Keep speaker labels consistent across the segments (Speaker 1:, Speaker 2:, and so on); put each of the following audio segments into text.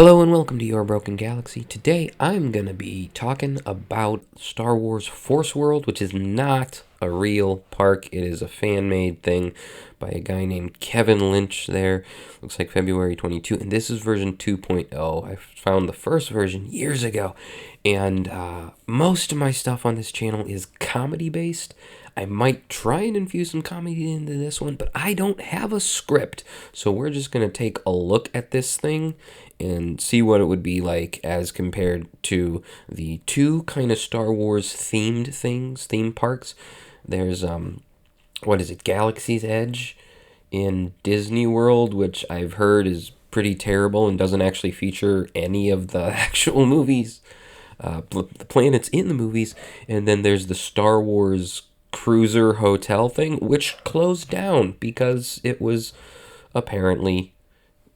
Speaker 1: Hello and welcome to Your Broken Galaxy. Today I'm going to be talking about Star Wars Force World, which is not a real park. It is a fan-made thing by a guy named Kevin Lynch there. Looks like February 22, and this is version 2.0. I found the first version years ago, and most of my stuff on this channel is comedy-based. I might try and infuse some comedy into this one, but I don't have a script. So we're just going to take a look at this thing and see what it would be like as compared to the two kind of Star Wars themed things, theme parks. There's, what is it, Galaxy's Edge in Disney World, which I've heard is pretty terrible and doesn't actually feature any of the actual movies, the planets in the movies. And then there's the Star Wars Cruiser Hotel thing, which closed down because it was apparently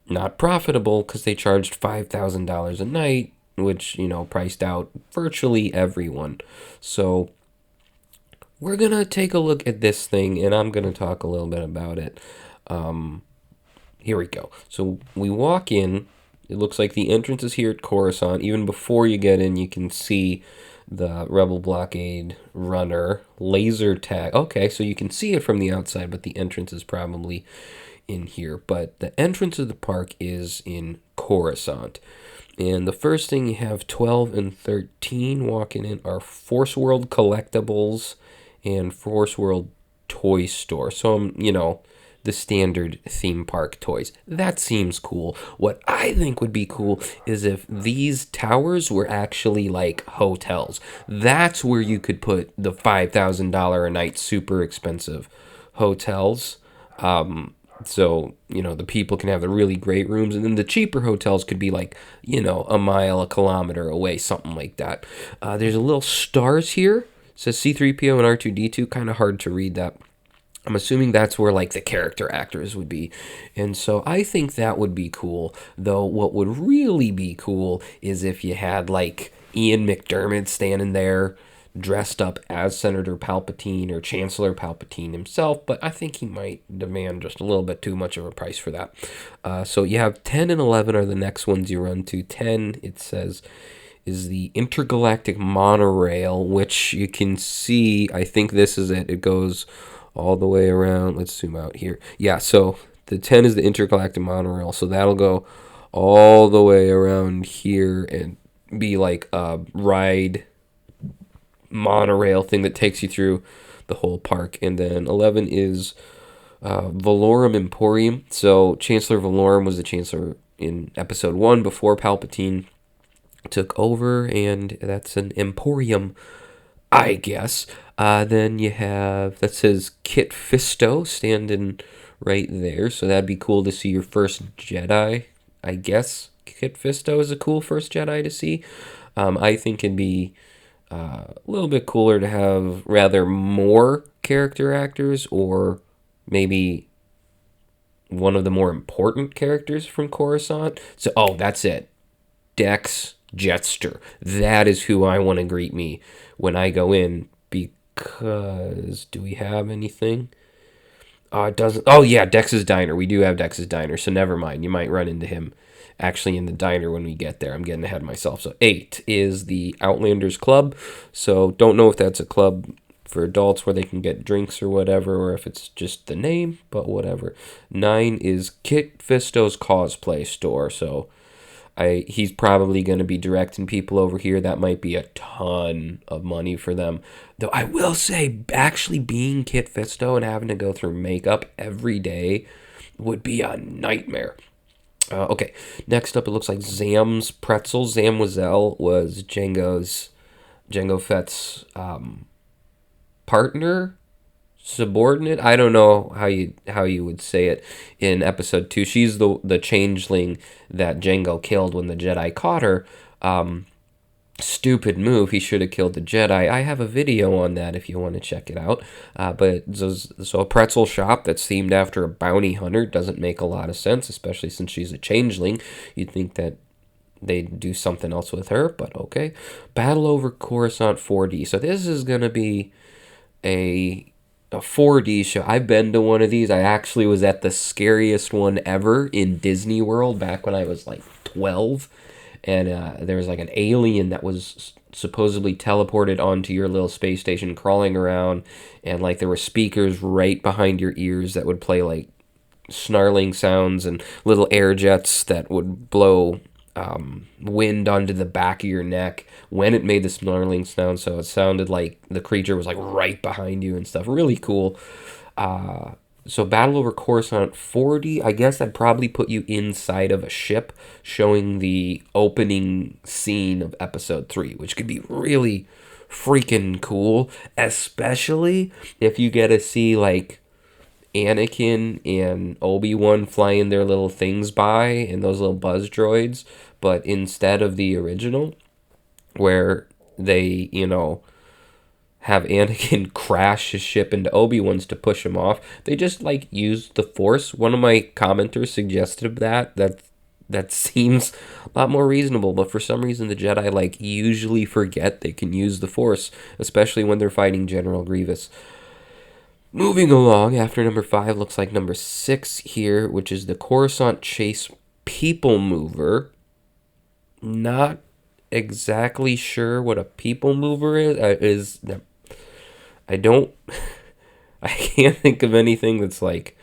Speaker 1: not profitable because they charged $5,000 a night, which, priced out virtually everyone. So we're going to take a look at this thing, and I'm going to talk a little bit about it. Here we go. So we walk in. It looks like the entrance is here at Coruscant. Even before you get in, you can see the Rebel Blockade runner laser tag. Okay, so you can see it from the outside, but the entrance is probably in here. But the entrance of the park is in Coruscant. And the first thing you have 12 and 13 walking in are Force World Collectibles and Force World Toy Store. So, the standard theme park toys. That seems cool. What I think would be cool is if these towers were actually like hotels. That's where you could put the $5,000 a night super expensive hotels. So, the people can have the really great rooms, and then the cheaper hotels could be like, a mile, a kilometer away, something like that. There's a little stars here. It says C-3PO and R2-D2. Kind of hard to read that. I'm assuming that's where, like, the character actors would be. And so I think that would be cool. Though what would really be cool is if you had, like, Ian McDiarmid standing there dressed up as Senator Palpatine or Chancellor Palpatine himself. But I think he might demand just a little bit too much of a price for that. So you have 10 and 11 are the next ones you run to. 10, it says, is the Intergalactic Monorail, which you can see. I think this is it. It goes all the way around. Let's zoom out here. Yeah, so the 10 is the Intergalactic Monorail, so that'll go all the way around here and be like a ride monorail thing that takes you through the whole park. And then 11 is Valorum Emporium. So Chancellor Valorum was the Chancellor in Episode 1 before Palpatine took over, and that's an Emporium, I guess. Then you have, that says Kit Fisto standing right there. So that'd be cool to see your first Jedi, I guess. Kit Fisto is a cool first Jedi to see. I think it'd be a little bit cooler to have rather more character actors, or maybe one of the more important characters from Coruscant. So, that's it. Dex Jetster. That is who I want to greet me when I go in, because do we have anything? It doesn't. Oh, yeah, Dex's Diner. We do have Dex's Diner, so never mind. You might run into him actually in the diner when we get there. I'm getting ahead of myself. So 8 is the Outlanders Club. So don't know if that's a club for adults where they can get drinks or whatever, or if it's just the name, but whatever. 9 is Kit Fisto's Cosplay Store. So he's probably going to be directing people over here. That might be a ton of money for them. Though I will say, actually being Kit Fisto and having to go through makeup every day would be a nightmare. Okay, next up, it looks like Zam's Pretzels. Zam Wesell was Jango Fett's partner, subordinate. I don't know how you would say it in Episode 2. She's the changeling that Jango killed when the Jedi caught her. Stupid move. He should have killed the Jedi. I have a video on that if you want to check it out. But so a pretzel shop that's themed after a bounty hunter doesn't make a lot of sense, especially since she's a changeling. You'd think that they'd do something else with her, but okay. Battle over Coruscant 4D. So this is going to be a 4D show. I've been to one of these. I actually was at the scariest one ever in Disney World back when I was like 12, and there was like an alien that was supposedly teleported onto your little space station, crawling around, and like there were speakers right behind your ears that would play like snarling sounds and little air jets that would blow wind onto the back of your neck when it made the snarling sound, so it sounded like the creature was like right behind you and stuff. Really cool. So Battle over Coruscant 40, I guess I'd probably put you inside of a ship showing the opening scene of episode 3, which could be really freaking cool, especially if you get to see like Anakin and Obi-Wan flying their little things by and those little buzz droids, but instead of the original where they, have Anakin crash his ship into Obi-Wan's to push him off, they just like used the Force. One of my commenters suggested that seems a lot more reasonable, but for some reason the Jedi like usually forget they can use the Force, especially when they're fighting General Grievous. Moving along, after number 5 looks like number 6 here, which is the Coruscant Chase People Mover. Not exactly sure what a People Mover is. I don't. I can't think of anything that's like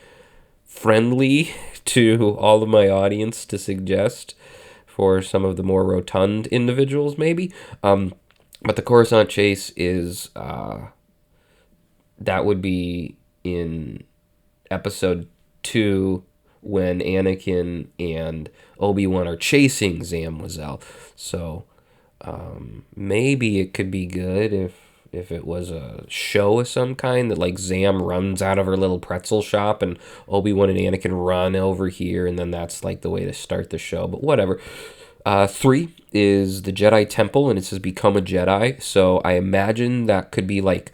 Speaker 1: friendly to all of my audience to suggest for some of the more rotund individuals, maybe. But the Coruscant Chase is that would be in episode 2 when Anakin and Obi-Wan are chasing Zam Wesell. So maybe it could be good if it was a show of some kind that like Zam runs out of her little pretzel shop and Obi-Wan and Anakin run over here, and then that's like the way to start the show. But whatever. 3 is the Jedi Temple, and it says become a Jedi. So I imagine that could be like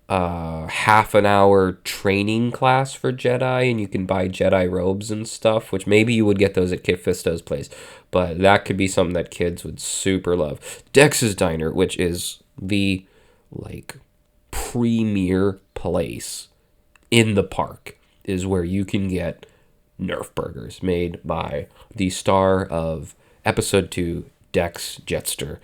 Speaker 1: half an hour training class for Jedi, and you can buy Jedi robes and stuff, which maybe you would get those at Kit Fisto's place, but that could be something that kids would super love. Dex's Diner, which is the like premier place in the park, is where you can get Nerf burgers made by the star of episode 2, Dex Jetster.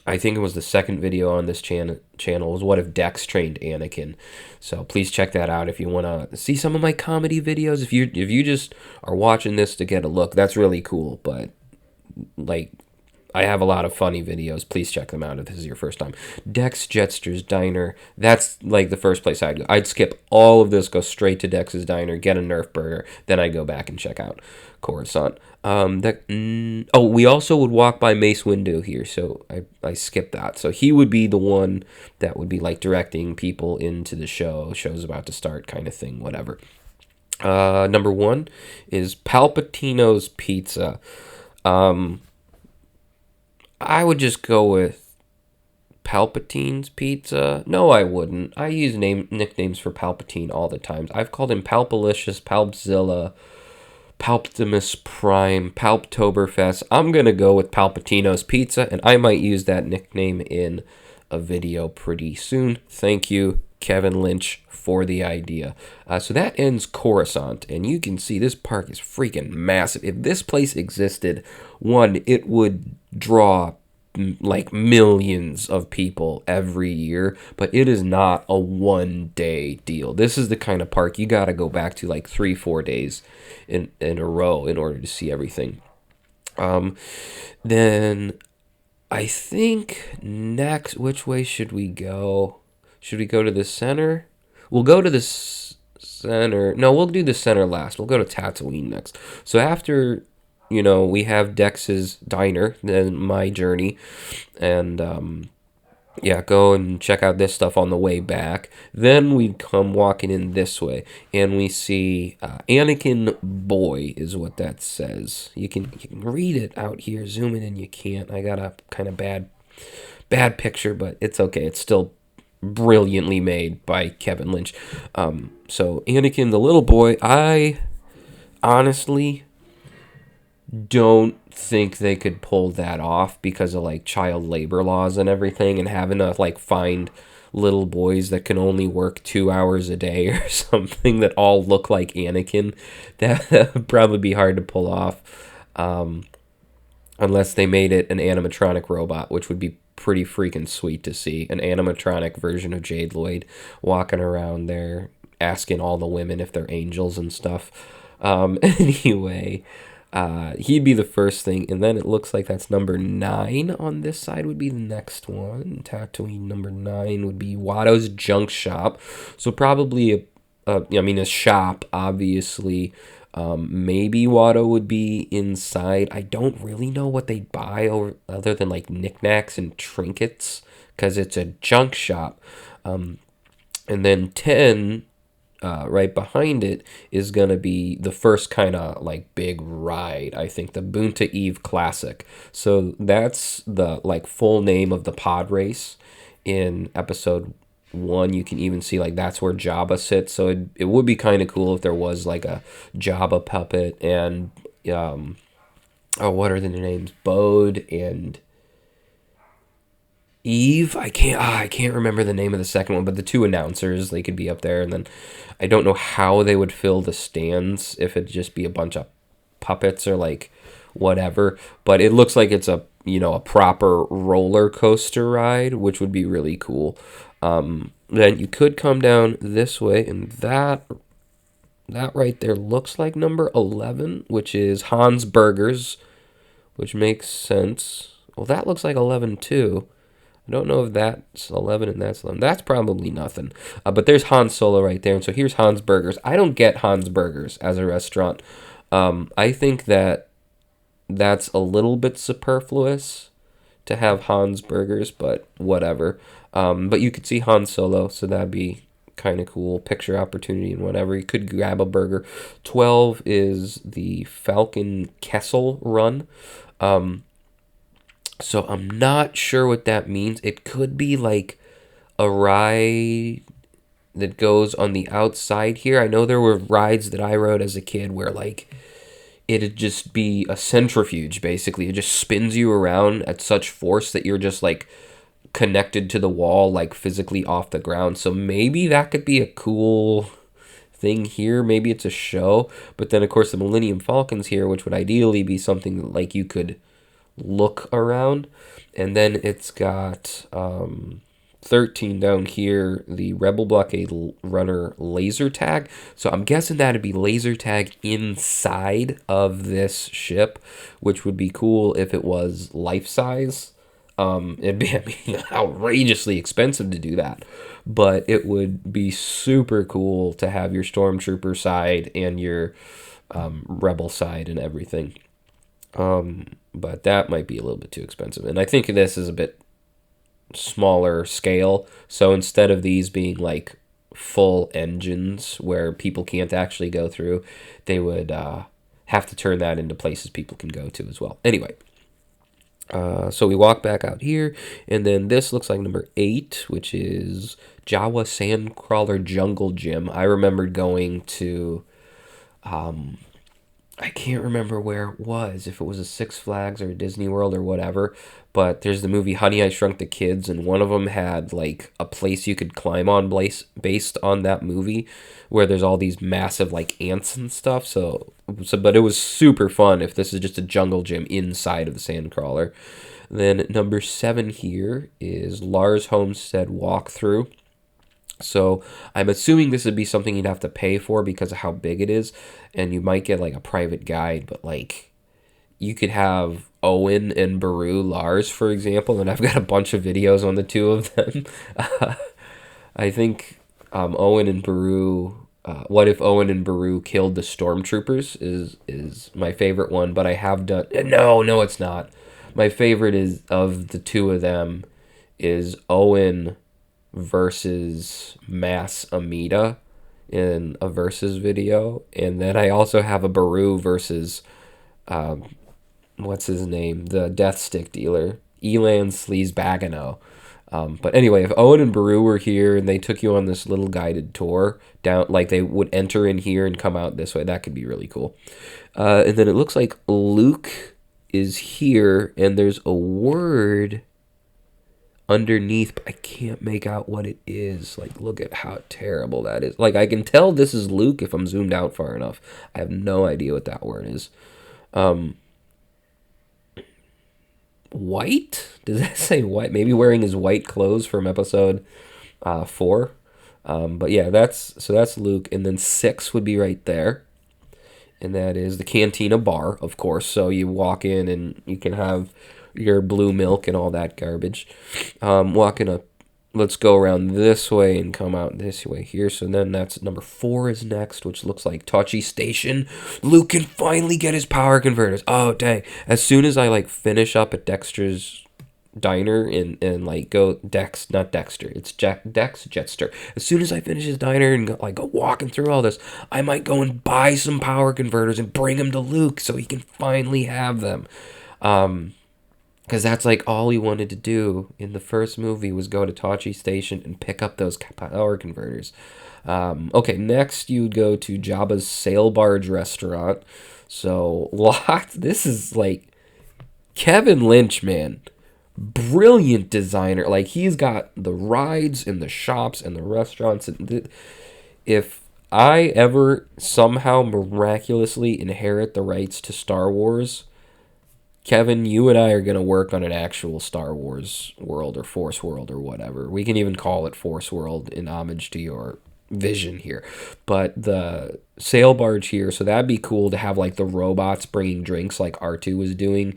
Speaker 1: I think it was the second video on this channel was what if Dex trained Anakin. So please check that out if you want to see some of my comedy videos. If you just are watching this to get a look, that's really cool. But like, I have a lot of funny videos. Please check them out if this is your first time. Dex Jetster's Diner. That's like the first place I'd go. I'd skip all of this, go straight to Dex's Diner, get a Nerf burger, then I'd go back and check out Coruscant. We also would walk by Mace Windu here, so I skipped that. So he would be the one that would be like directing people into the show. Show's about to start kind of thing, whatever. Number 1 is Palpatino's Pizza. I would just go with Palpatine's Pizza. No, I wouldn't. I use nicknames for Palpatine all the time. I've called him Palpalicious, Palpzilla, Palptimus Prime, Palptoberfest. I'm going to go with Palpatino's Pizza, and I might use that nickname in a video pretty soon. Thank you, Kevin Lynch, for the idea. So that ends Coruscant, and you can see this park is freaking massive. If this place existed, it would draw like millions of people every year, but it is not a one-day deal. This is the kind of park you got to go back to like 3-4 days in a row in order to see everything. Then I think next, which way should we go? Should we go to the center? We'll go to the center. No, we'll do the center last. We'll go to Tatooine next. So after, we have Dex's Diner, then my journey, and go and check out this stuff on the way back. Then we come walking in this way, and we see Anakin Boy is what that says. You can read it out here. Zoom in and you can't. I got a kind of bad picture, but it's okay. It's still brilliantly made by Kevin Lynch. So Anakin, the little boy, I honestly don't think they could pull that off because of like child labor laws and everything, and having to like find little boys that can only work 2 hours a day or something that all look like Anakin. That would probably be hard to pull off. unless they made it an animatronic robot, which would be pretty freaking sweet to see. An animatronic version of Jade Lloyd walking around there asking all the women if they're angels and stuff. Anyway, he'd be the first thing, and then it looks like that's number 9 on this side would be the next one. Tatooine number 9 would be Watto's Junk Shop. So probably a shop, obviously. Maybe Watto would be inside. I don't really know what they buy other than like knickknacks and trinkets because it's a junk shop. And then 10, right behind it, is going to be the first kind of like big ride, I think, the Boonta Eve Classic. So that's the like full name of the pod race in episode 1. You can even see like that's where Jabba sits. So it would be kind of cool if there was like a Jabba puppet and what are the names? Bode and Eve. I can't remember the name of the second one, but the 2 announcers, they could be up there. And then I don't know how they would fill the stands, if it'd just be a bunch of puppets or like whatever, but it looks like it's a proper roller coaster ride, which would be really cool. Then you could come down this way, and that right there looks like number 11, which is Hans Burgers, which makes sense. Well, that looks like 11 too. I don't know if that's 11 and that's 11. That's probably nothing. But there's Han Solo right there. And so here's Hans Burgers. I don't get Hans Burgers as a restaurant. I think that's a little bit superfluous to have Hans Burgers, but whatever. But you could see Han Solo, so that'd be kind of cool. Picture opportunity and whatever. You could grab a burger. 12 is the Falcon Kessel Run. So I'm not sure what that means. It could be like a ride that goes on the outside here. I know there were rides that I rode as a kid where like it'd just be a centrifuge, basically. It just spins you around at such force that you're just like connected to the wall, like physically off the ground. So maybe that could be a cool thing here. Maybe it's a show. But then of course the Millennium Falcon's here, which would ideally be something like you could look around. And then it's got 13 down here, the Rebel Blockade Runner laser tag. So I'm guessing that'd be laser tag inside of this ship, which would be cool if it was life size. It'd be outrageously expensive to do that, but it would be super cool to have your Stormtrooper side and your Rebel side and everything. But that might be a little bit too expensive. And I think this is a bit smaller scale. So instead of these being like full engines where people can't actually go through, they would have to turn that into places people can go to as well. Anyway, so we walk back out here, and then this looks like number 8, which is Jawa Sandcrawler Jungle Gym. I remember going to I can't remember where it was, if it was a Six Flags or a Disney World or whatever, but there's the movie Honey, I Shrunk the Kids, and one of them had like a place you could climb on based on that movie, where there's all these massive like ants and stuff. But it was super fun if this is just a jungle gym inside of the Sandcrawler. Then number 7 here is Lars Homestead Walkthrough. So I'm assuming this would be something you'd have to pay for because of how big it is, and you might get like a private guide, but like you could have Owen and Beru Lars, for example, and I've got a bunch of videos on the 2 of them. I think Owen and Beru, what if Owen and Beru killed the stormtroopers is my favorite one, but I have done, no, it's not. My favorite is of the 2 of them is Owen versus Mass Amida in a versus video, and then I also have a Beru versus what's his name, the death stick dealer, Elan Sleaze Bagano. But anyway, if Owen and Beru were here and they took you on this little guided tour down, like they would enter in here and come out this way, that could be really cool. And then it looks like Luke is here, and there's a word underneath, but I can't make out what it is. Like, look at how terrible that is. Like, I can tell this is Luke if I'm zoomed out far enough. I have no idea what that word is. white. Does that say white? Maybe wearing his white clothes from episode 4. But yeah, that's Luke, and then 6 would be right there, and that is the Cantina bar, of course. So you walk in and you can have your blue milk and all that garbage. Walking up, let's go around this way and come out this way here. So then that's number 4 is next, which looks like Tosche Station. Luke can finally get his power converters. Oh dang! As soon as I like finish up at Dexter's diner and like go Dex, not Dexter, it's Dex Jetster. As soon as I finish his diner and go walking through all this, I might go and buy some power converters and bring them to Luke so he can finally have them. Because that's like all he wanted to do in the first movie was go to Tosche Station and pick up those power converters. Okay, next you would go to Jabba's Sail Barge restaurant. So this is like Kevin Lynch, man. Brilliant designer. Like, he's got the rides and the shops and the restaurants. And if I ever somehow miraculously inherit the rights to Star Wars, Kevin, you and I are going to work on an actual Star Wars world or Force world or whatever. We can even call it Force World in homage to your vision here. But the sail barge here, so that'd be cool to have like the robots bringing drinks like R2 was doing.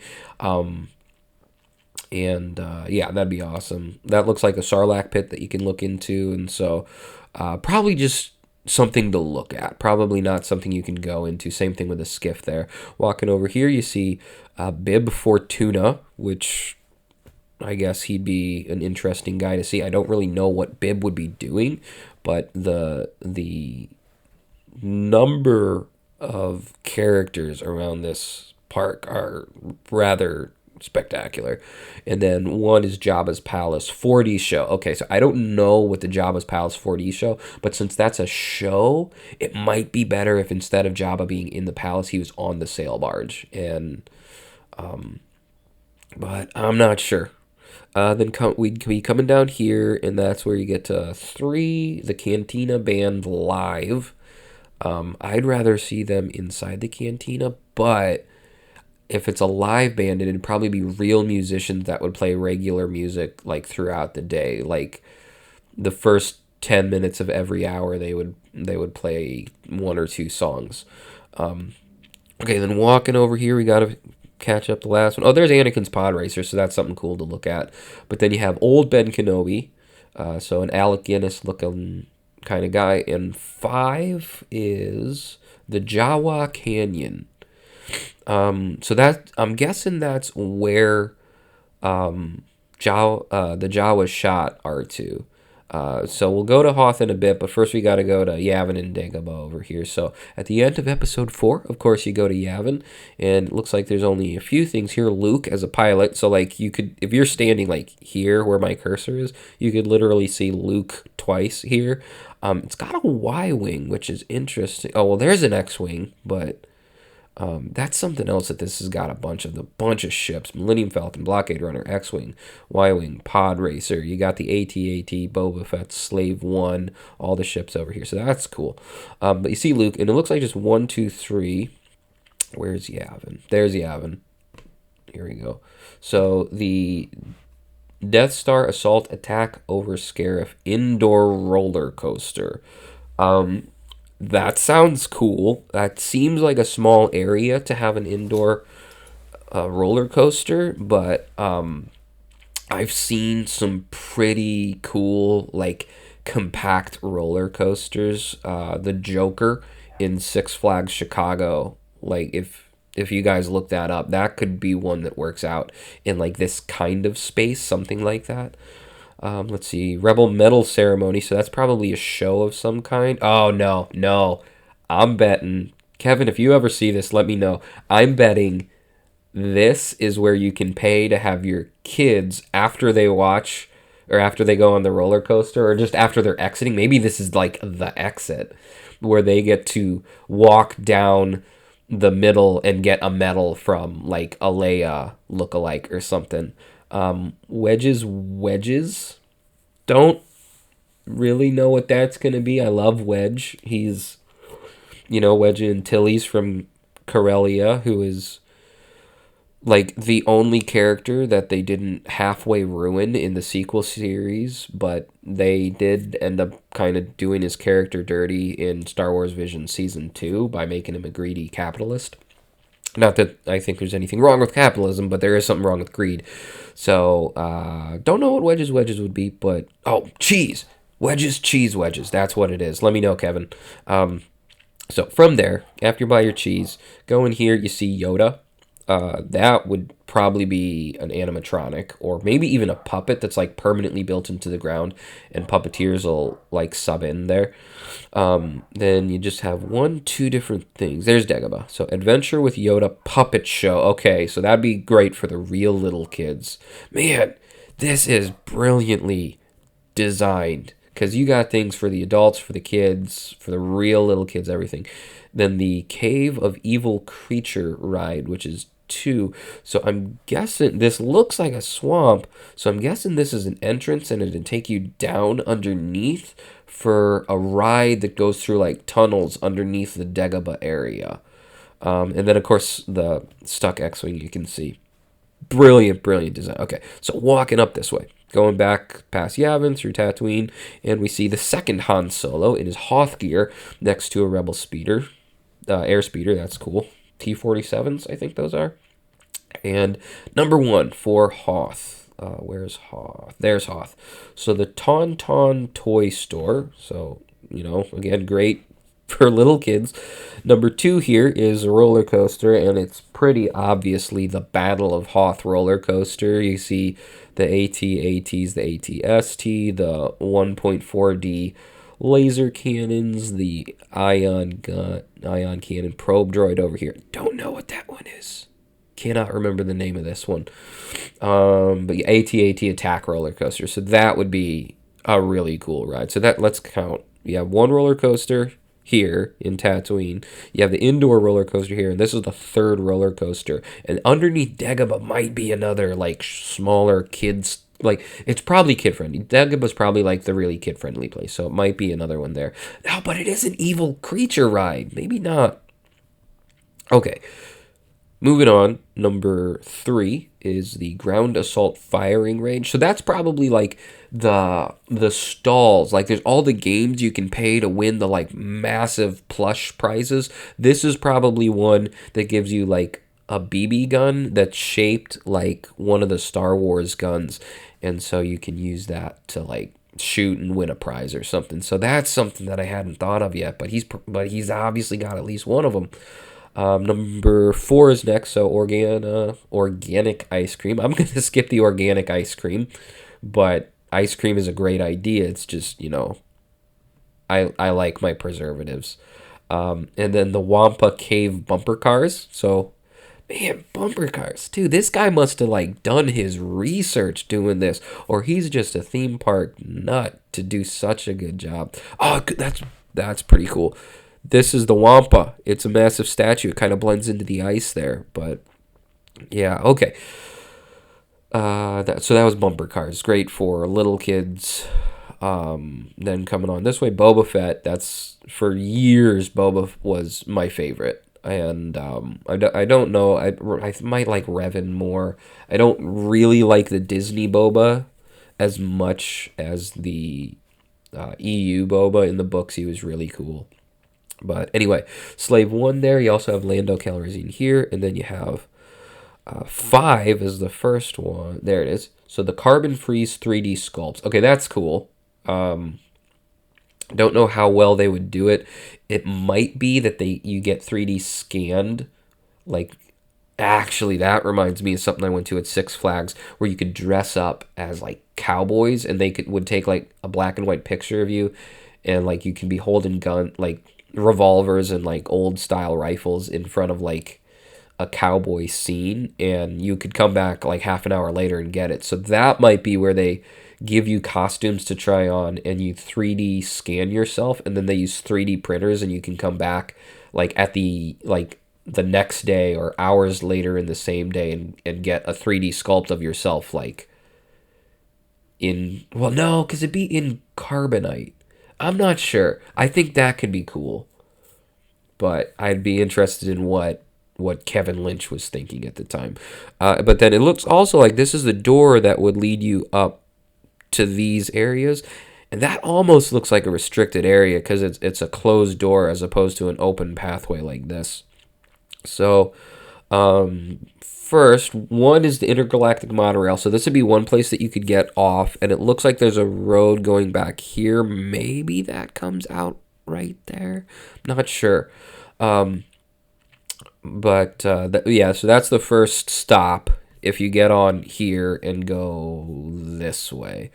Speaker 1: Yeah, that'd be awesome. That looks like a Sarlacc pit that you can look into, and so probably just something to look at. Probably not something you can go into. Same thing with a skiff there. Walking over here, you see Bib Fortuna, which I guess he'd be an interesting guy to see. I don't really know what Bib would be doing, but the number of characters around this park are rather spectacular. And then one is Jabba's Palace 4D show. Okay, so I don't know what the Jabba's Palace 4D show, but since that's a show, it might be better if instead of Jabba being in the palace, he was on the sail barge. And but I'm not sure. Then we'd be coming down here, and that's where you get to 3, the Cantina Band live. I'd rather see them inside the cantina, but if it's a live band, it'd probably be real musicians that would play regular music like throughout the day. Like the first 10 minutes of every hour, they would play 1 or 2 songs. Okay, then walking over here, we gotta catch up the last one. Oh, there's Anakin's Pod Racer, so that's something cool to look at. But then you have old Ben Kenobi, so an Alec Guinness looking kind of guy. And 5 is the Jawa Canyon. So that I'm guessing that's where the Jawas shot R2. So we'll go to Hoth in a bit, but first we got to go to Yavin and Dagobah over here. So at the end of episode 4, of course, you go to Yavin, and it looks like there's only a few things here. Luke as a pilot, so like you could, if you're standing like here where my cursor is, you could literally see Luke twice here. It's got a Y-wing, which is interesting. Oh well, there's an X-wing, but that's something else that this has got a bunch of ships: Millennium Falcon, Blockade Runner, X-wing, Y-wing, Pod Racer. You got the AT-AT, Boba Fett, Slave One, all the ships over here. So that's cool. But you see Luke, and it looks like just 1, 2, 3. Where's Yavin? There's Yavin. Here we go. So the Death Star Assault Attack over Scarif indoor roller coaster. That sounds cool. That seems like a small area to have an indoor roller coaster, but I've seen some pretty cool, like, compact roller coasters. The Joker in Six Flags Chicago, like, if you guys look that up, that could be one that works out in, like, this kind of space, something like that. Let's see, Rebel Medal Ceremony, so that's probably a show of some kind. Oh, no, I'm betting, Kevin, if you ever see this, let me know. I'm betting this is where you can pay to have your kids, after they watch, or after they go on the roller coaster, or just after they're exiting, maybe this is like the exit, where they get to walk down the middle and get a medal from, like, a Leia lookalike or something. Wedges. Don't really know what that's going to be. I love Wedge. He's, Wedge Antilles from Corellia, who is like the only character that they didn't halfway ruin in the sequel series, but they did end up kind of doing his character dirty in Star Wars Vision Season 2 by making him a greedy capitalist. Not that I think there's anything wrong with capitalism, but there is something wrong with greed. So, don't know what wedges would be, but oh, cheese. Wedges, cheese wedges. That's what it is. Let me know, Kevin. So from there, after you buy your cheese, go in here, you see Yoda. That would probably be an animatronic or maybe even a puppet that's like permanently built into the ground and puppeteers will like sub in there. Then you just have two different things. There's Dagobah. So Adventure with Yoda Puppet Show. Okay, so that'd be great for the real little kids. Man, this is brilliantly designed because you got things for the adults, for the kids, for the real little kids, everything. Then the Cave of Evil Creature ride, which is 2. So I'm guessing this looks like a swamp. So I'm guessing this is an entrance and it'd take you down underneath for a ride that goes through like tunnels underneath the Dagobah area. And then of course the stuck X-Wing you can see. Brilliant, brilliant design. Okay, so walking up this way, going back past Yavin through Tatooine, and we see the second Han Solo in his Hoth gear next to a Rebel speeder, air speeder. That's cool. T-47s, I think those are. And number 1 for Hoth. Where's Hoth? There's Hoth. So the Tauntaun Toy Store. So, again, great for little kids. Number 2 here is a roller coaster, and it's pretty obviously the Battle of Hoth roller coaster. You see the AT-ATs, the AT-ST, the 1.4D laser cannons, the ion cannon probe droid over here. Don't know what that one is. Cannot remember the name of this one. But yeah, AT-AT attack roller coaster. So that would be a really cool ride. So let's count. You have one roller coaster here in Tatooine. You have the indoor roller coaster here, and this is the 3rd roller coaster. And underneath Dagobah might be another like smaller kids. Like it's probably kid friendly. Dagobah's probably like the really kid friendly place, so it might be another one there. No, but it is an evil creature ride. Maybe not. Okay. Moving on, number 3 is the ground assault firing range. So that's probably like the stalls. Like there's all the games you can pay to win the like massive plush prizes. This is probably one that gives you like a BB gun that's shaped like one of the Star Wars guns, and so you can use that to like shoot and win a prize or something. So that's something that I hadn't thought of yet, but he's obviously got at least one of them. Number 4 is next, so organic ice cream. I'm going to skip the organic ice cream, but ice cream is a great idea. It's just, I like my preservatives. And then the Wampa Cave bumper cars. So, man, bumper cars, too. This guy must have, like, done his research doing this, or he's just a theme park nut to do such a good job. Oh, that's pretty cool. This is the Wampa. It's a massive statue. It kind of blends into the ice there, but yeah, okay. So that was bumper cars. Great for little kids. Then coming on this way, Boba Fett. That's for years. Boba was my favorite, and I don't know. I might like Revan more. I don't really like the Disney Boba as much as the EU Boba. In the books, he was really cool. But anyway, Slave 1 there. You also have Lando Calrissian here. And then you have 5 is the first one. There it is. So the Carbon Freeze 3D sculpts. Okay, that's cool. Don't know how well they would do it. It might be that you get 3D scanned. Like, actually, that reminds me of something I went to at Six Flags where you could dress up as, like, cowboys. And they would take, like, a black and white picture of you. And, like, you can be holding revolvers and like old style rifles in front of like a cowboy scene, and you could come back like half an hour later and get it. So that might be where they give you costumes to try on and you 3D scan yourself, and then they use 3D printers and you can come back like at the next day or hours later in the same day and get a 3D sculpt of yourself like no, because it'd be in carbonite. I'm not sure. I think that could be cool. But I'd be interested in what what Kevin Lynch was thinking at the time. But then it looks also like this is the door that would lead you up to these areas. And that almost looks like a restricted area because it's a closed door as opposed to an open pathway like this. So, first, one is the intergalactic monorail. So this would be one place that you could get off, and it looks like there's a road going back here. Maybe that comes out right there. Not sure. Yeah, so that's the first stop if you get on here and go this way.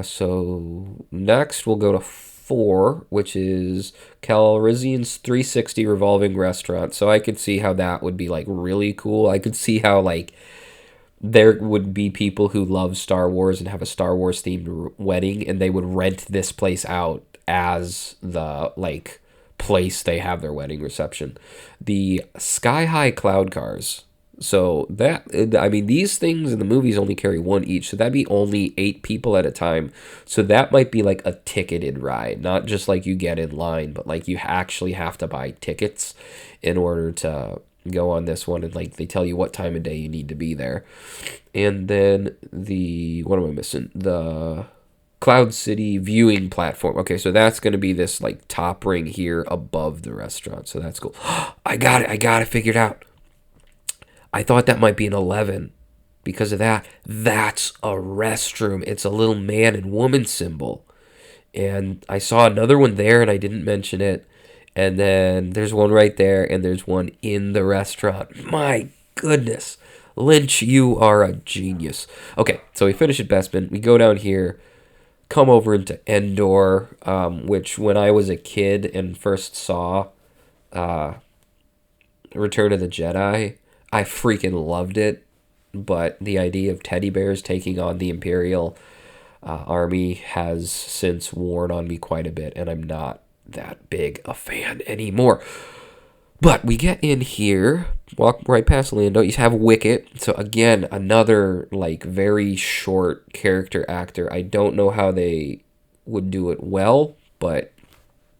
Speaker 1: So next we'll go to 4, which is Calrissian's 360 revolving restaurant. So I could see how that would be like really cool. I could see how like there would be people who love Star Wars and have a Star Wars themed wedding, and they would rent this place out as the like place they have their wedding reception. The Sky High Cloud Cars. So that, I mean, these things in the movies only carry one each, so that'd be only 8 people at a time. So that might be like a ticketed ride, not just like you get in line, but like you actually have to buy tickets in order to go on this one, and like they tell you what time of day you need to be there. And then what am I missing? The Cloud City viewing platform. Okay, so that's going to be this like top ring here above the restaurant. So that's cool. I got it figured out. I thought that might be an 11 because of that. That's a restroom. It's a little man and woman symbol. And I saw another one there and I didn't mention it. And then there's one right there and there's one in the restaurant. My goodness. Lynch, you are a genius. Okay, so we finish at Bespin. We go down here, come over into Endor, which when I was a kid and first saw Return of the Jedi, I freaking loved it, but the idea of teddy bears taking on the Imperial army has since worn on me quite a bit, and I'm not that big a fan anymore. But we get in here, walk right past Lando, you have Wicket, so again, another, like, very short character actor. I don't know how they would do it well, but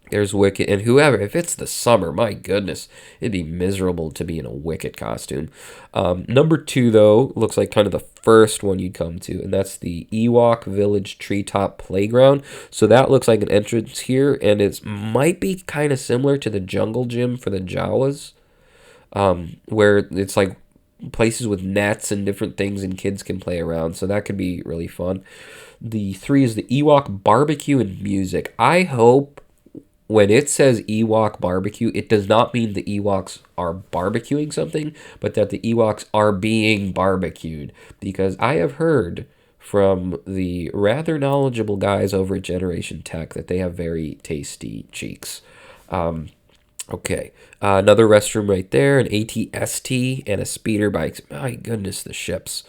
Speaker 1: there's Wicket, and whoever, if it's the summer, my goodness, it'd be miserable to be in a Wicket costume. Number 2, though, looks like kind of the first one you'd come to, and that's the Ewok Village Treetop Playground. So that looks like an entrance here, and it might be kind of similar to the Jungle Gym for the Jawas, where it's like places with nets and different things and kids can play around, so that could be really fun. The 3 is the Ewok Barbecue and Music. I hope when it says Ewok barbecue, it does not mean the Ewoks are barbecuing something, but that the Ewoks are being barbecued. Because I have heard from the rather knowledgeable guys over at Generation Tech that they have very tasty cheeks. Okay, another restroom right there, an ATST, and a speeder bike. My goodness, the ships.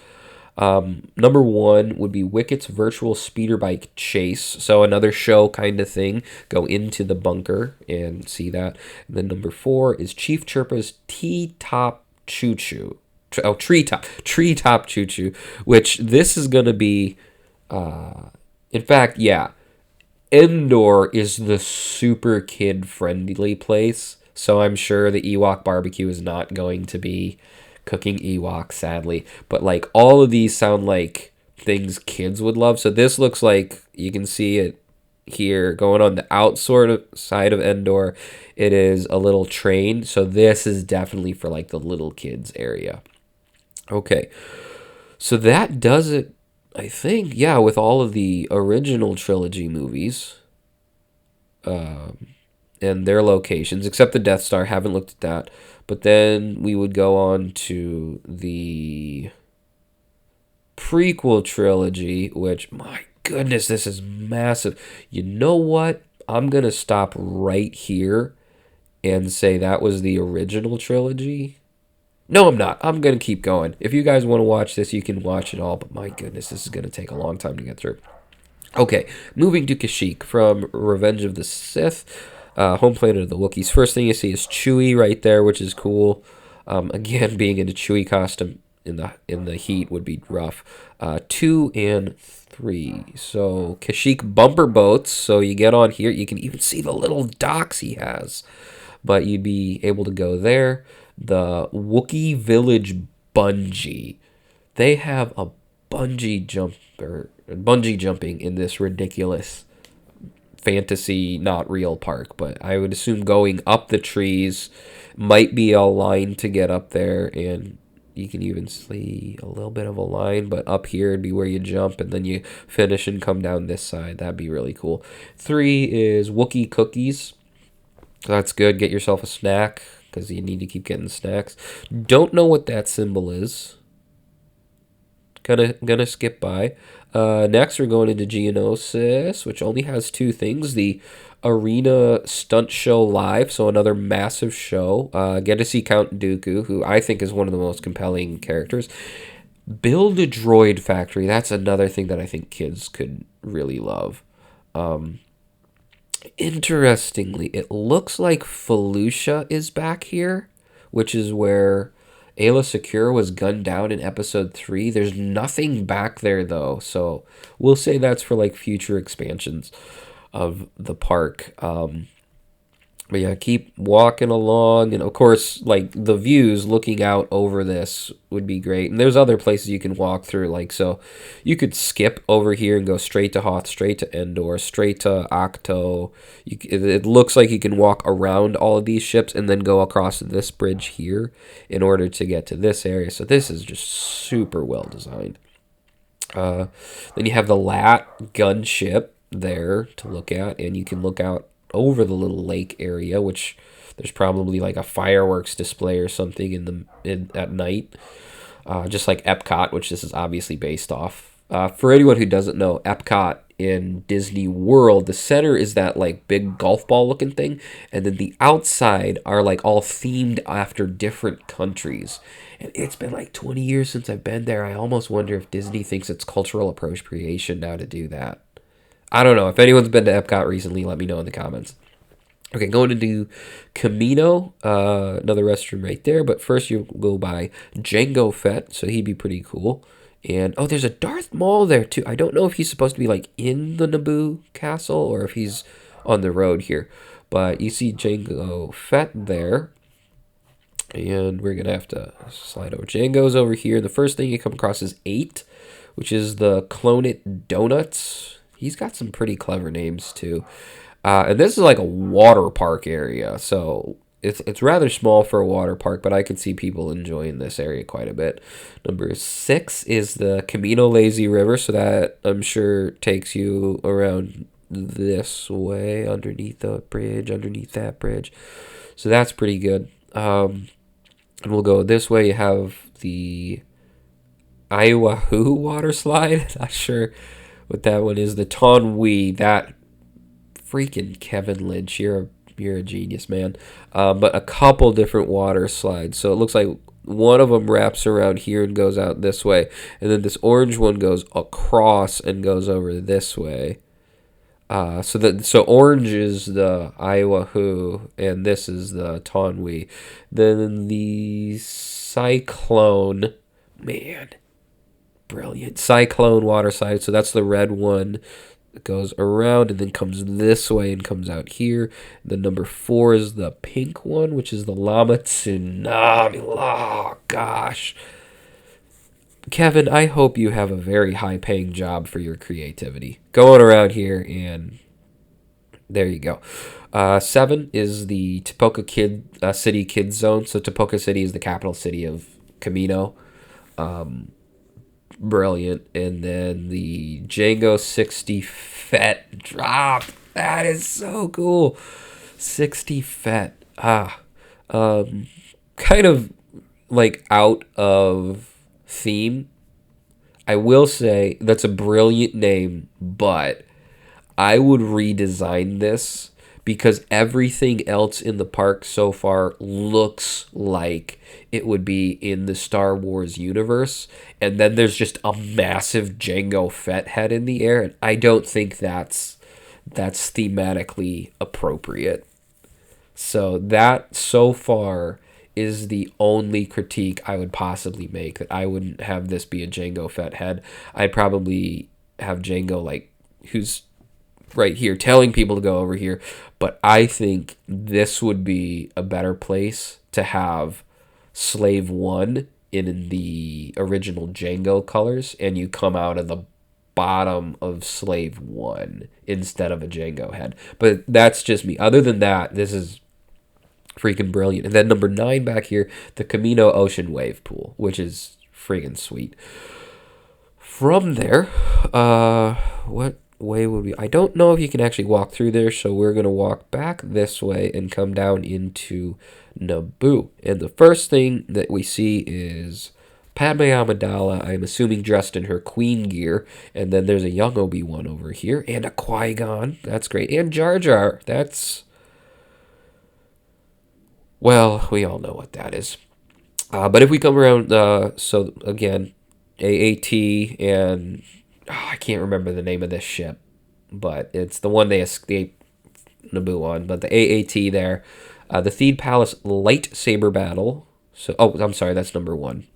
Speaker 1: Number 1 would be Wicket's Virtual Speeder Bike Chase. So another show kind of thing. Go into the bunker and see that. And then number 4 is Chief Chirpa's T-Top Choo Choo. Treetop Choo Choo. Which this is going to be, in fact, yeah. Endor is the super kid-friendly place. So I'm sure the Ewok barbecue is not going to be cooking Ewoks, sadly, but like all of these sound like things kids would love. So this looks like, you can see it here going on the outside of Endor. It is a little train, so this is definitely for like the little kids area. Okay, so that does it, I think. Yeah, with all of the original trilogy movies and their locations, except the Death Star. Haven't looked at that. But then we would go on to the prequel trilogy, which, my goodness, this is massive. You know what? I'm going to stop right here and say that was the original trilogy. No, I'm not. I'm going to keep going. If you guys want to watch this, you can watch it all. But my goodness, this is going to take a long time to get through. Okay, moving to Kashyyyk from Revenge of the Sith. Home planet of the Wookiees. First thing you see is Chewie right there, which is cool. Again, being in a Chewie costume in the heat would be rough. 2 and 3. So Kashyyyk bumper boats. So you get on here. You can even see the little docks he has. But you'd be able to go there. the Wookiee Village Bungee. They have a bungee jumping in this ridiculous fantasy, not real park, but I would assume going up the trees might be a line to get up there, and you can even see a little bit of a line, but up here would be where you jump and then you finish and come down this side. That'd be really cool. 3 is Wookiee Cookies. That's good. Get yourself a snack because you need to keep getting snacks. Don't know what that symbol is. Gonna skip by. Next, we're going into Geonosis, which only has 2 things: the Arena Stunt Show Live, so another massive show. Get to see Count Dooku, who I think is one of the most compelling characters. Build a Droid Factory. That's another thing that I think kids could really love. Interestingly, it looks like Felucia is back here, which is where Ayla Secura was gunned down in episode 3. There's nothing back there though, so we'll say that's for like future expansions of the park. But yeah, keep walking along, and of course, like the views looking out over this would be great. And there's other places you can walk through, like so you could skip over here and go straight to Hoth, straight to Endor, straight to Ahch-To. It looks like you can walk around all of these ships and then go across this bridge here in order to get to this area. So this is just super well designed. Then you have the Lat gunship there to look at, and you can look out over the little lake area, which there's probably like a fireworks display or something at night, just like Epcot, which this is obviously based off. For anyone who doesn't know, Epcot in Disney World, the center is that like big golf ball looking thing, and then the outside are like all themed after different countries. And it's been like 20 years since I've been there. I almost wonder if Disney thinks it's cultural appropriation now to do that. I don't know. If anyone's been to Epcot recently, let me know in the comments. Okay, going into Kamino, another restroom right there. But first you go by Jango Fett, so he'd be pretty cool. And, oh, there's a Darth Maul there, too. I don't know if he's supposed to be, like, in the Naboo castle or if he's on the road here. But you see Jango Fett there. And we're going to have to slide over. Jango's over here. The first thing you come across is 8, which is the Clone It Donuts. He's got some pretty clever names, too. And this is like a water park area, so it's rather small for a water park, but I could see people enjoying this area quite a bit. Number 6 is the Camino Lazy River, so that I'm sure takes you around this way, underneath the bridge, underneath that bridge. So that's pretty good. And we'll go this way. You have the Iwahoo water slide. Not sure what that one is. The Tonwi, that freaking Kevin Lynch, you're a genius, man. But a couple different water slides. So it looks like one of them wraps around here and goes out this way, and then this orange one goes across and goes over this way. So orange is the Iwahoo, and this is the Tonwi. Then the Cyclone, man, brilliant. Cyclone water slide. So that's the red one that goes around and then comes this way and comes out here. The number 4 is the pink one, which is the Llama Tsunami. Oh, gosh. Kevin, I hope you have a very high-paying job for your creativity. Going around here, and there you go. 7 is the Tipoca City Kids Zone. So Tipoca City is the capital city of Kamino. Brilliant. And then the Jango 60 Fett drop. That is so cool. 60 Fett. Kind of like out of theme. I will say that's a brilliant name, but I would redesign this because everything else in the park so far looks like it would be in the Star Wars universe. And then there's just a massive Jango Fett head in the air. And I don't think that's thematically appropriate. So that so far is the only critique I would possibly make, that I wouldn't have this be a Jango Fett head. I'd probably have Jango, like, who's right here telling people to go over here, but I think this would be a better place to have Slave 1 in the original Django colors, and you come out of the bottom of Slave 1 instead of a Django head. But that's just me. Other than that, this is freaking brilliant. And then number 9 back here, the Camino Ocean Wave Pool, which is freaking sweet. From there, what way would we... I don't know if you can actually walk through there, so we're going to walk back this way and come down into Naboo. And the first thing that we see is Padme Amidala, I'm assuming dressed in her queen gear, and then there's a young Obi-Wan over here, and a Qui-Gon, that's great, and Jar Jar, that's... well, we all know what that is. But if we come around, so again, AAT and I can't remember the name of this ship, but it's the one they escape Naboo on. But the AAT there, the Theed Palace lightsaber battle. So, oh, I'm sorry, that's number 1.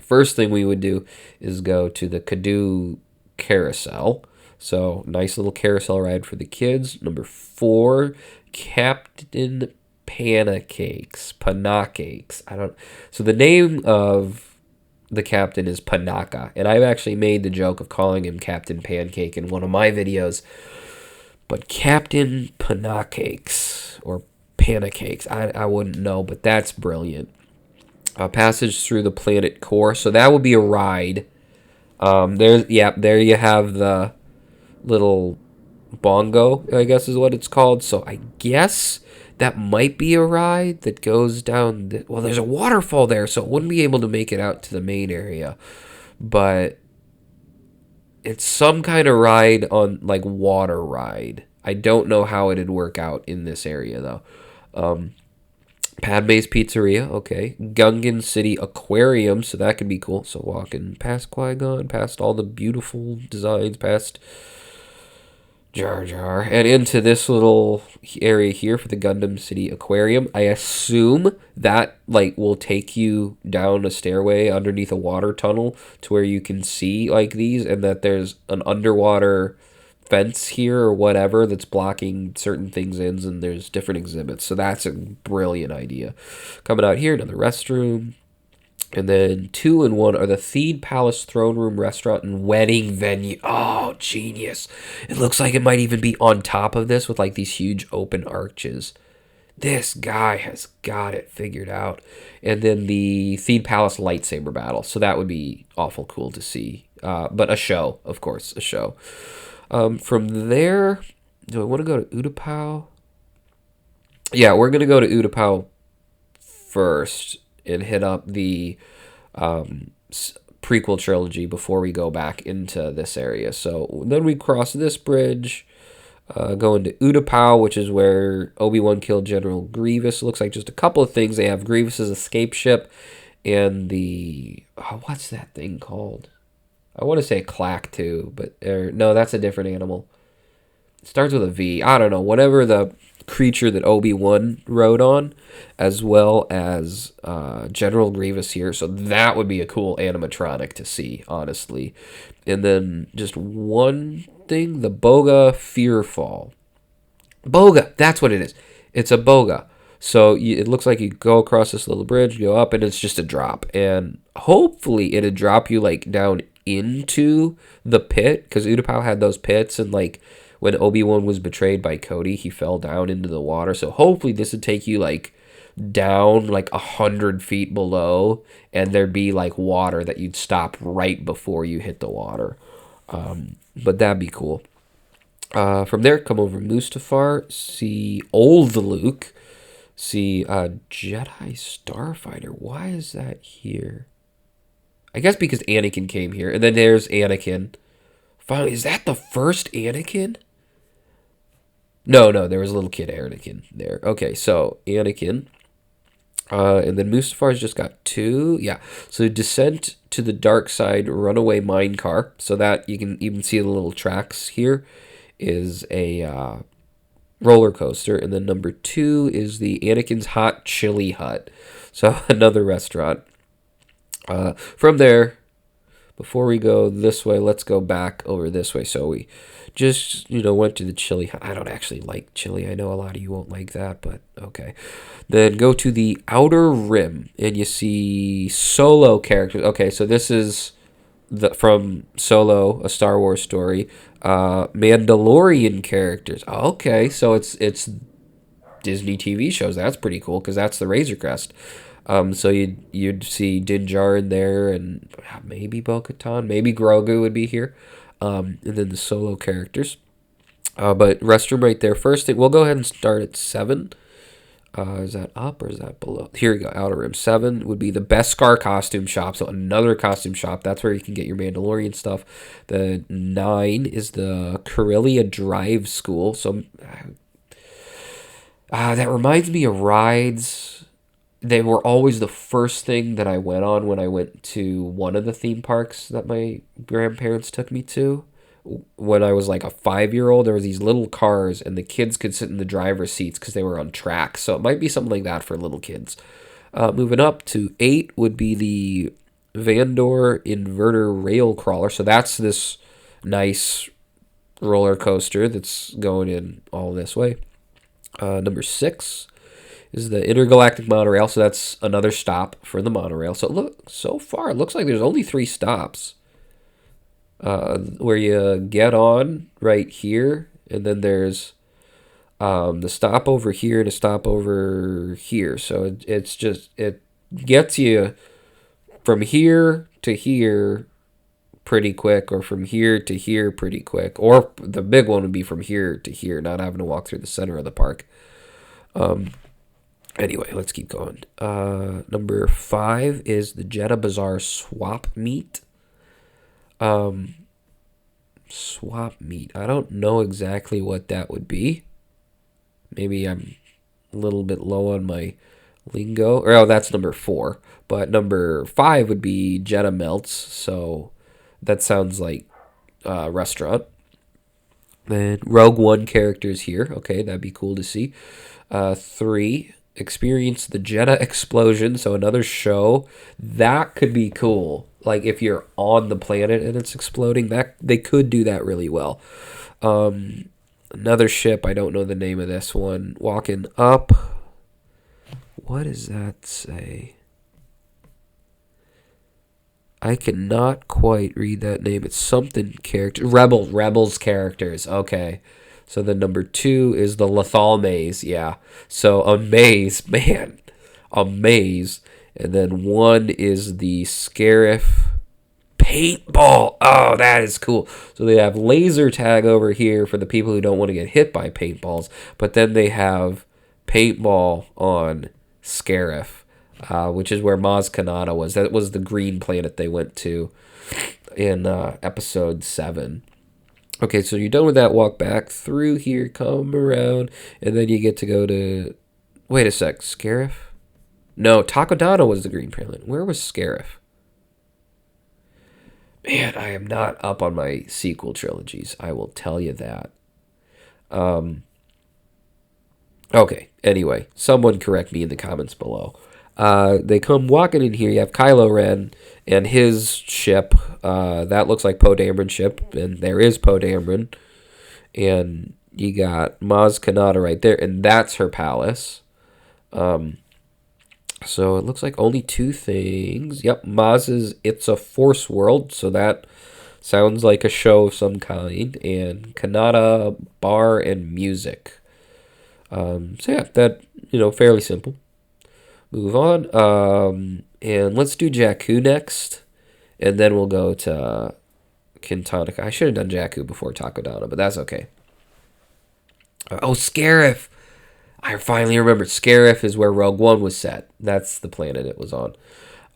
Speaker 1: First thing we would do is go to the Kadu carousel. So nice little carousel ride for the kids. Number 4, Captain Pancakes. I don't. So the name of the captain is Panaka, and I've actually made the joke of calling him Captain Pancake in one of my videos. But Captain Pancakes or Pancakes, I wouldn't know, but that's brilliant. Passage through the planet core, so that would be a ride. There you have the little bongo, I guess is what it's called. So I guess that might be a ride that goes down... well, there's a waterfall there, so it wouldn't be able to make it out to the main area. But it's some kind of ride on, like, water ride. I don't know how it'd work out in this area, though. Padme's Pizzeria, okay. Gungan City Aquarium, so that could be cool. So walking past Qui-Gon, past all the beautiful designs, past Jar Jar, and into this little area here for the Gundam City Aquarium. I assume that like will take you down a stairway underneath a water tunnel to where you can see like these, and that there's an underwater fence here or whatever that's blocking certain things in, and there's different exhibits. So that's a brilliant idea. Coming out here, another restroom. And then 2 and 1 are the Theed Palace Throne Room Restaurant and Wedding Venue. Oh, genius. It looks like it might even be on top of this with like these huge open arches. This guy has got it figured out. And then the Theed Palace Lightsaber Battle. So that would be awful cool to see. But a show, of course, a show. From there, do I want to go to Utapau? Yeah, we're going to go to Utapau first and hit up the prequel trilogy before we go back into this area. So then we cross this bridge, go into Utapau, which is where Obi-Wan killed General Grievous. Looks like just a couple of things. They have Grievous's escape ship and the... oh, what's that thing called? I want to say Clack too, but no, that's a different animal. It starts with a V. I don't know. Whatever the creature that Obi-Wan rode on, as well as General Grievous here. So that would be a cool animatronic to see, honestly. And then just one thing, the Boga Fearfall. Boga, that's what it is. It's a Boga. So it looks like you go across this little bridge, go up, and it's just a drop. And hopefully it'd drop you like down into the pit, because Utapau had those pits, and like when Obi-Wan was betrayed by Cody, he fell down into the water. So hopefully this would take you like down like 100 feet below, and there'd be like water that you'd stop right before you hit the water. But that'd be cool. From there, come over Mustafar, see old Luke, see Jedi Starfighter. Why is that here? I guess because Anakin came here. And then there's Anakin. Finally, is that the first Anakin? No, there was a little kid Anakin there. Okay, so Anakin. And then Mustafar's just got 2. Yeah, so Descent to the Dark Side Runaway Mine Car. So that you can even see the little tracks here is a roller coaster. And then number 2 is the Anakin's Hot Chili Hut. So another restaurant. From there, before we go this way, let's go back over this way. So we just, went to the chili. I don't actually like chili. I know a lot of you won't like that, but okay. Then go to the Outer Rim, and you see Solo characters. Okay, so this is from Solo, a Star Wars story. Mandalorian characters. Okay, so it's Disney TV shows. That's pretty cool because that's the Razor Crest. So you'd see Din Djarin there, and maybe Bo-Katan, maybe Grogu would be here, and then the Solo characters. But restroom right there. First, we'll go ahead and start at 7. Is that up or is that below? Here we go. Outer Rim 7 would be the Beskar costume shop. So another costume shop. That's where you can get your Mandalorian stuff. The 9 is the Corellia Drive School. So that reminds me of rides. They were always the first thing that I went on when I went to one of the theme parks that my grandparents took me to. When I was like a 5-year-old, there was these little cars, and the kids could sit in the driver's seats because they were on tracks. So it might be something like that for little kids. Moving up to 8 would be the Vandor Inverter Rail Crawler. So that's this nice roller coaster that's going in all this way. Number 6 is the Intergalactic Monorail. So that's another stop for the monorail. So far it looks like there's only 3 stops. Where you get on right here, and then there's the stop over here and a stop over here. So it gets you from here to here pretty quick, or from here to here pretty quick, or the big one would be from here to here, not having to walk through the center of the park. Anyway, let's keep going. Number 5 is the Jeddah Bazaar Swap Meet. Swap meet. I don't know exactly what that would be. Maybe I'm a little bit low on my lingo. That's number 4. But number 5 would be Jeddah Melts. So that sounds like a restaurant. Then Rogue One characters here. Okay, that'd be cool to see. 3, experience the Jeddah Explosion. So another show. That could be cool. Like if you're on the planet and it's exploding, that they could do that really well. Another ship, I don't know the name of this one. Walking up. What does that say? I cannot quite read that name. It's something character. Rebels characters. Okay. So then number 2 is the Lothal Maze. Yeah. So a maze, man. A maze. And then 1 is the Scarif paintball. Oh, that is cool. So they have laser tag over here for the people who don't want to get hit by paintballs. But then they have paintball on Scarif, which is where Maz Kanata was. That was the green planet they went to in episode 7. Okay, so you're done with that. Walk back through here, come around, and then you get to go to... Wait a sec, Scarif? No, Takodana was the green planet. Where was Scarif? Man, I am not up on my sequel trilogies. I will tell you that. Okay, anyway, someone correct me in the comments below. They come walking in here. You have Kylo Ren and his ship. That looks like Poe Dameron's ship, and there is Poe Dameron. And you got Maz Kanata right there, and that's her palace. So it looks like only 2 things. Yep, Maz's It's a Force World, so that sounds like a show of some kind. And Kanata Bar and Music. So yeah, that, fairly simple. Move on. And let's do Jakku next. And then we'll go to Kintonica. I should have done Jakku before Takodana, but that's okay. Scarif! I finally remembered. Scarif is where Rogue One was set. That's the planet it was on.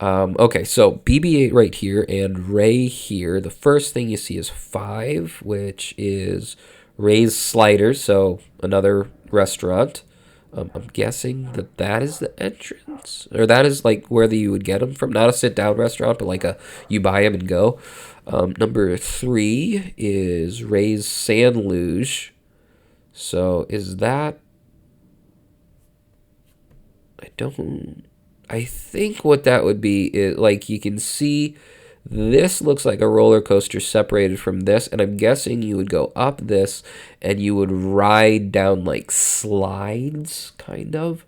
Speaker 1: Okay, so BB-8 right here and Rey here. The first thing you see is 5, which is Rey's Sliders, so another restaurant. I'm guessing that is the entrance, or that is like where you would get them from. Not a sit-down restaurant, but like you buy them and go. Number 3 is Rey's Sand Luge. So is that... I think what that would be is, like, you can see This looks like a roller coaster separated from this, and I'm guessing you would go up this and you would ride down like slides, kind of.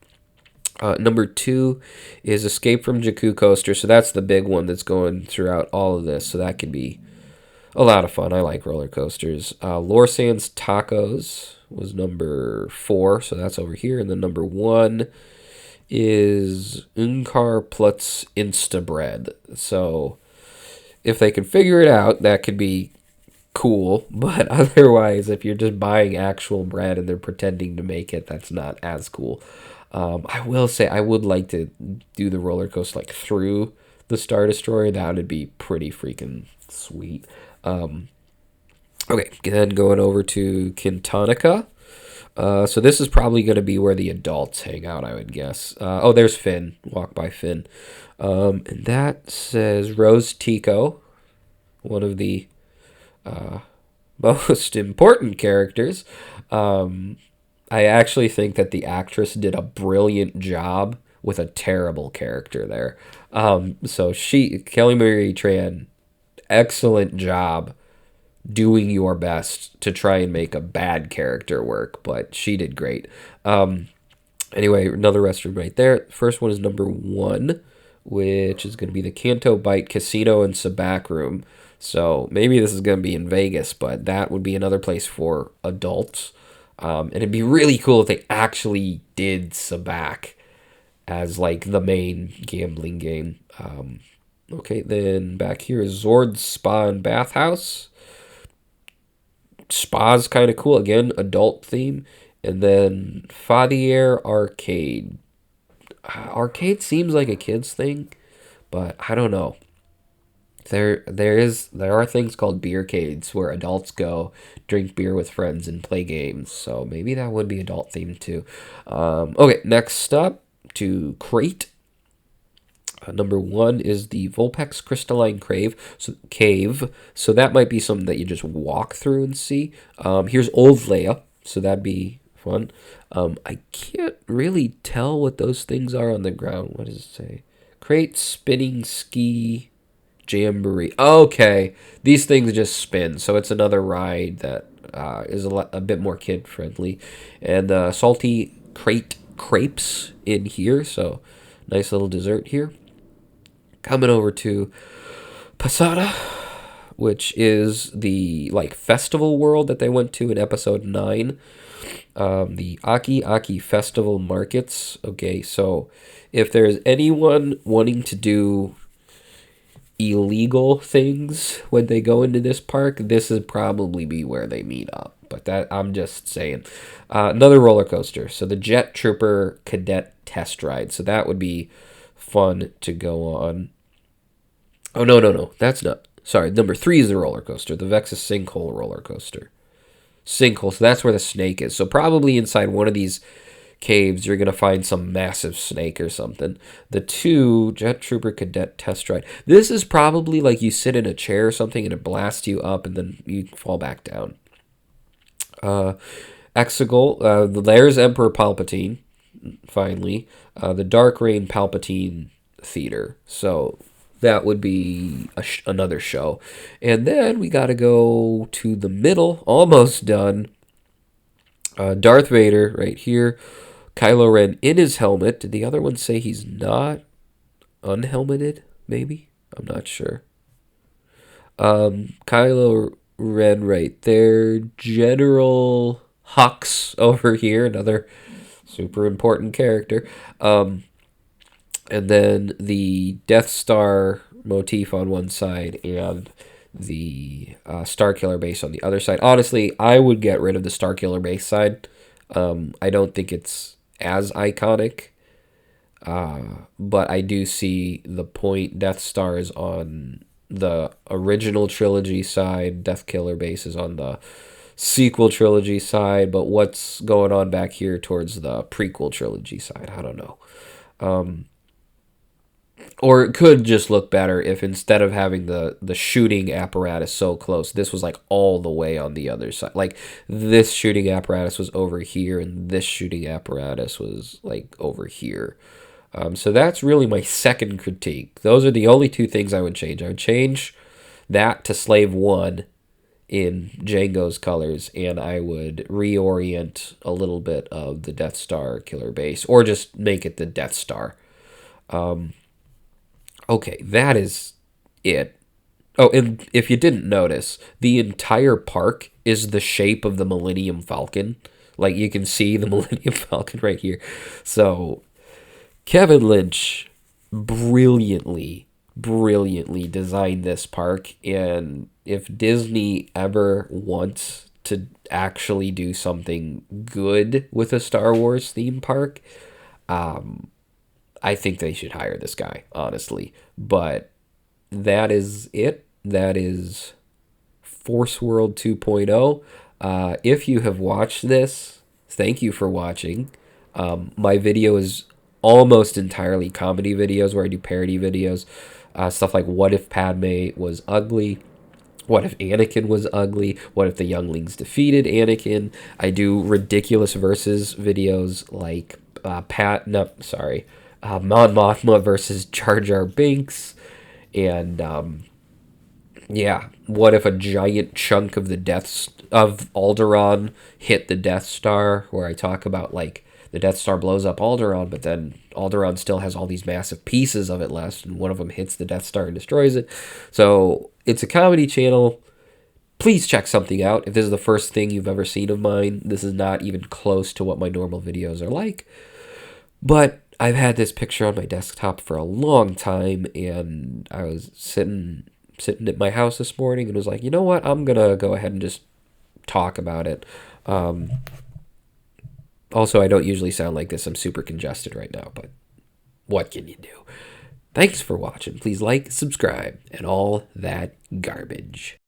Speaker 1: Number 2 is Escape from Jakku Coaster, so that's the big one that's going throughout all of this, so that could be a lot of fun. I like roller coasters. Lore Sands Tacos was number 4, so that's over here, and then number 1 is Unkar Plutz Instabread. So if they can figure it out, that could be cool. But otherwise, if you're just buying actual bread and they're pretending to make it, that's not as cool. I will say I would like to do the roller coaster like through the Star Destroyer. That would be pretty freaking sweet. Okay, then going over to Kintonica. So this is probably going to be where the adults hang out, I would guess. Oh, there's Finn. Walk by Finn. And that says Rose Tico, one of the most important characters. I actually think that the actress did a brilliant job with a terrible character there. So Kelly Marie Tran, excellent job doing your best to try and make a bad character work, but she did great. Anyway, another restroom right there. First one is number 1, which is going to be the Canto Bight Casino and Sabac Room. So maybe this is going to be in Vegas, but that would be another place for adults. And it'd be really cool if they actually did Sabac as like the main gambling game. Okay, then back here is Zord's Spa and Bathhouse. Spa's kind of cool. Again, adult theme. And then Fadier Arcade. Arcade seems like a kid's thing, but I don't know. There are things called beercades where adults go drink beer with friends and play games. So maybe that would be adult themed too. Okay, next up to Crate. Number 1 is the Vulpix Crystalline Cave. So that might be something that you just walk through and see. Here's Old Leia, so that'd be fun. I can't really tell what those things are on the ground. What does it say? Crate Spinning Ski Jamboree. Okay, these things just spin, so it's another ride that is a bit more kid friendly. And Salty Crate Crepes in here, so nice little dessert here. Coming over to Posada, which is the like festival world that they went to in episode 9. The Aki Aki Festival Markets. Okay, so if there's anyone wanting to do illegal things when they go into this park, this would probably be where they meet up. But that, I'm just saying. Another roller coaster. So the Jet Trooper Cadet Test Ride. So that would be fun to go on. Oh, no. That's not. Sorry, number 3 is the roller coaster. The Vexus Sinkhole roller coaster. Sinkhole. So that's where the snake is. So probably inside one of these caves, you're going to find some massive snake or something. The 2, Jet Trooper Cadet Test Ride. This is probably like you sit in a chair or something and it blasts you up and then you fall back down. Exegol. There's Emperor Palpatine, finally. The Dark Reign Palpatine Theater. So that would be another show. And then we got to go to the middle, almost done. Darth Vader right here. Kylo Ren in his helmet. Did the other one say he's not unhelmeted? Maybe? I'm not sure. Kylo Ren right there. General Hux over here. Another super important character. And then the Death Star motif on one side and the Starkiller base on the other side. Honestly, I would get rid of the Starkiller base side. I don't think it's as iconic, but I do see the point. Death Star is on the original trilogy side. Deathkiller base is on the sequel trilogy side, but what's going on back here towards the prequel trilogy side? I don't know. Or it could just look better if instead of having the shooting apparatus so close, this was like all the way on the other side. Like this shooting apparatus was over here and this shooting apparatus was like over here. So that's really my second critique. Those are the only two things I would change. I would change that to Slave 1 in Django's colors, and I would reorient a little bit of the Death Star killer base, or just make it the Death Star. Okay, that is it. Oh, and if you didn't notice, the entire park is the shape of the Millennium Falcon. Like, you can see the Millennium Falcon right here. So, Kevin Lynch brilliantly designed this park, and if Disney ever wants to actually do something good with a Star Wars theme park, I think they should hire this guy, honestly. But that is it. That is Force World 2.0. If you have watched this, thank you for watching. My video is almost entirely comedy videos where I do parody videos. Stuff like what if Padme was ugly? What if Anakin was ugly? What if the younglings defeated Anakin? I do ridiculous versus videos like Mon Mothma versus Jar Jar Binks. And yeah, what if a giant chunk of of Alderaan hit the Death Star? Where I talk about like the Death Star blows up Alderaan, but then Alderaan still has all these massive pieces of it left, and one of them hits the Death Star and destroys it. So it's a comedy channel. Please check something out. If this is the first thing you've ever seen of mine, this is not even close to what my normal videos are like. But I've had this picture on my desktop for a long time, and I was sitting at my house this morning and was like, you know what? I'm going to go ahead and just talk about it. Also, I don't usually sound like this. I'm super congested right now, but what can you do? Thanks for watching. Please like, subscribe, and all that garbage.